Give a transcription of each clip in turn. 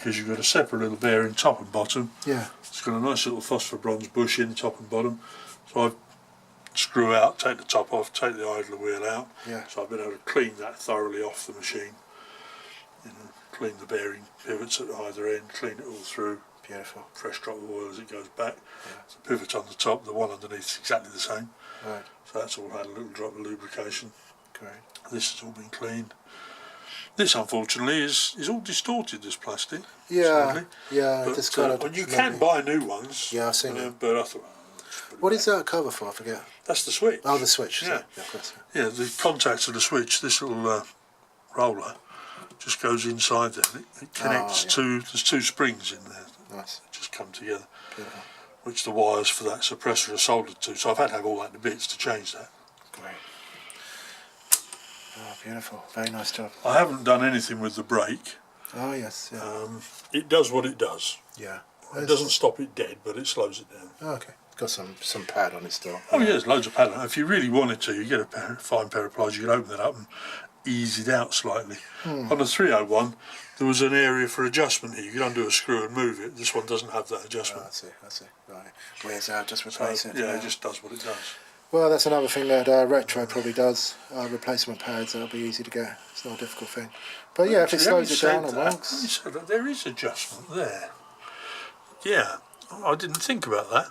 because you've got a separate little bearing top and bottom. Yeah. It's got a nice little phosphor bronze bush in the top and bottom. So I screw out, take the top off, take the idler wheel out. Yeah. So I've been able to clean that thoroughly off the machine. Clean the bearing pivots at either end, clean it all through. Beautiful. Fresh drop of oil as it goes back. Yeah. The pivot on the top, the one underneath is exactly the same. Right. So that's all had a little drop of lubrication. Great. This has all been cleaned. This, unfortunately, is all distorted, this plastic. Yeah. Sadly. Yeah. But, Just kind you can buy new ones. Yeah, I've seen it. But I thought, what is that cover for? I forget. that's the switch. Oh, the switch. Yeah. Yeah, of course. Yeah, the contacts of the switch, this little roller, just goes inside there. It connects to, there's two springs in there. Nice. That just come together. Beautiful. Which the wires for that suppressor are soldered to. So I've had to have all that to bits to change that. Great. Oh, beautiful. Very nice job. I haven't done anything with the brake. Oh, yes. Yeah. It does what it does. Yeah. It doesn't stop it dead, but it slows it down. Oh, okay. It's got some pad on it still. Oh yeah, there's loads of pad. If you really wanted to, you get a fine pair of pliers, you can open it up and ease it out slightly. On the 301, there was an area for adjustment here. You could undo a screw and move it. This one doesn't have that adjustment. Oh, I see. Right. Wears out, just So, replace it. yeah, it just does what it does. Well, that's another thing that Retro probably does. Replacement pads, that'll be easy to get. It's not a difficult thing. But yeah, if it slows it down and works. There is adjustment there. Yeah, I didn't think about that.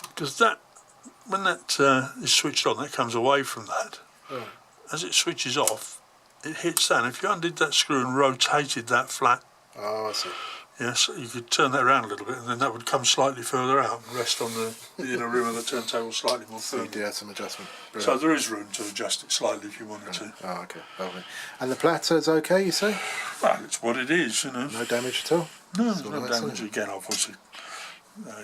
Because when that is switched on, that comes away from that. Oh. As it switches off, it hits that. And if you undid that screw and rotated that flat, Oh, I see. yes, you could turn that around a little bit, and then that would come slightly further out and rest on the inner rim of the turntable slightly more So you firmly. do have some adjustment. So Brilliant. there is room to adjust it slightly if you wanted to. Oh, okay. Lovely. And the plater's okay, you say? Well, it's what it is, you know. No damage at all? No, That's there's all no nice, damage. isn't it? Again, obviously,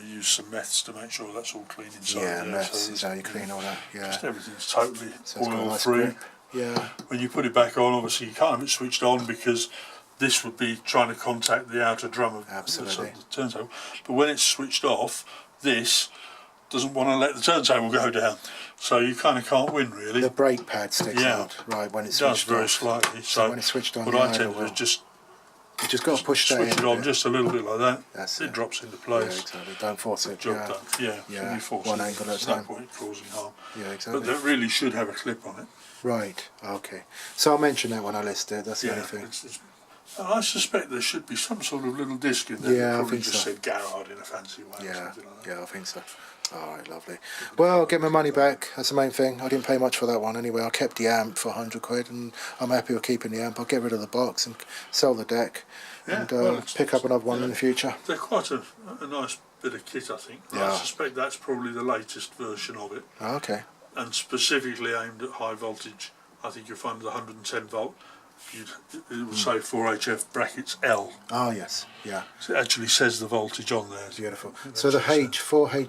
use some meths to make sure that's all clean inside. Yeah, there. meths So is how you clean all that. Yeah. just everything's totally So it's got a nice oil-free. grip. Yeah. When you put it back on, obviously you can't have it switched on because this would be trying to contact the outer drum of Absolutely. the turntable. But when it's switched off, this doesn't want to let the turntable go down. So you kind of can't win, really. The brake pad sticks Yeah. out, right, when it's It does switched very off. slightly. So when it's switched on, what the I idler tend to do will- is just You just got to push that switch in it a on bit. just a little bit like that. That's it it. drops into Yeah, place. exactly. Don't force it. Job Yeah. done. Yeah. Yeah. You force One it. angle at a There's no time. point causing harm. Yeah, But exactly. that really should have a clip on it. Right. Okay. So I'll mention that when I list it. That's the Yeah. only thing. I suspect there should be some sort of little disc in there. Yeah, I that probably think just so. said Garrard in a fancy way or Yeah. something like that. Yeah, I think so. All right, lovely. Well, I'll get my money back. That's the main thing. I didn't pay much for that one anyway. I kept the amp for 100 quid, and I'm happy with keeping the amp. I'll get rid of the box and sell the deck, Yeah, and well, pick up another one in the future. They're quite a nice bit of kit, I think. Yeah. I suspect that's probably the latest version of it, Oh, okay. and specifically aimed at high voltage. I think you'll find the 110 volt. It will say 4HF brackets L. Oh, yes. Yeah. So it actually says the voltage on there. Beautiful. So the H,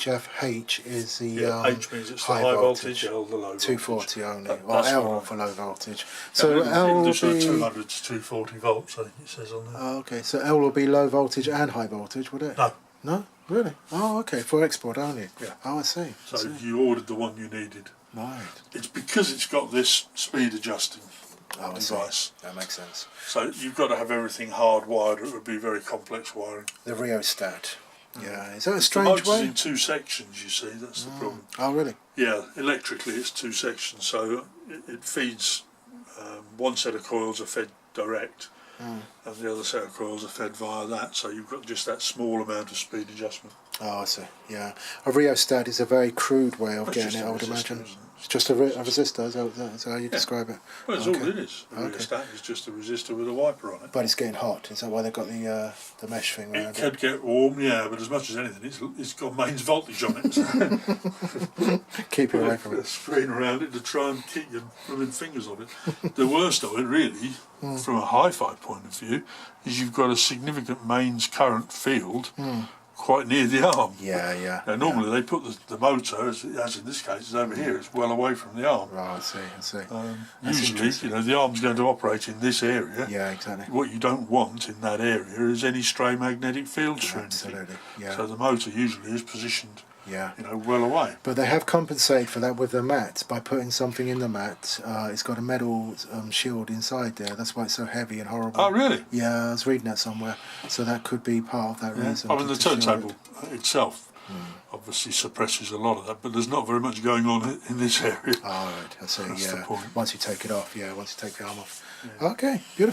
4HFH is the Yeah, H means it's the high high voltage. voltage, L the low voltage. 240 only, That- or that's L right. for low voltage. So So L will just be... 200 to 240 volts, I think it says on there. Oh, okay. So L will be low voltage and high voltage, would it? No. No? Really? Oh, okay. For export only? Yeah. Oh, I see. So you ordered the one you needed. Right. It's because it's got this speed adjusting Oh, I see. device. That makes sense. So you've got to have everything hardwired, or it would be very complex wiring. The rheostat. Yeah. Is that a The strange motor's way? in two sections, you see, that's the problem. Oh, really? Yeah, electrically it's two sections, so it feeds, one set of coils are fed direct, and the other set of coils are fed via that, so you've got just that small amount of speed adjustment. Oh, I see. Yeah. A rheostat is a very crude way of It's getting just it, a I would resistor, imagine. isn't it? It's just a resistor, is that how you describe it? Well, that's Okay. all it is. A rheostat is just a resistor with a wiper on it. But it's getting hot. Is that why they've got the mesh thing It around it? could get warm, yeah, but as much as anything, it's got mains voltage on it. Keep it away from A it. screen around it to try and keep your blooming fingers off it. The worst of it, really, from a hi-fi point of view, is you've got a significant mains current field quite near the arm. Yeah, yeah. Now, normally they put the motor, as in this case, is over here. It's well away from the arm. Right, I see. That's Usually, interesting. the arm's going to operate in this area. Yeah, exactly. What you don't want in that area is any stray magnetic field or anything. Absolutely. Yeah. So the motor usually is positioned Yeah. you know, well away. But they have compensated for that with the mat by putting something in the mat. It's got a metal shield inside there. That's why it's so heavy and horrible. Oh, really? Yeah, I was reading that somewhere. So that could be part of that reason. I mean, the to shield turntable it. itself obviously suppresses a lot of that, but there's not very much going on in this area. Oh, right, I see. That's the Yeah. point. Once you take it off, once you take the arm off. Okay, beautiful.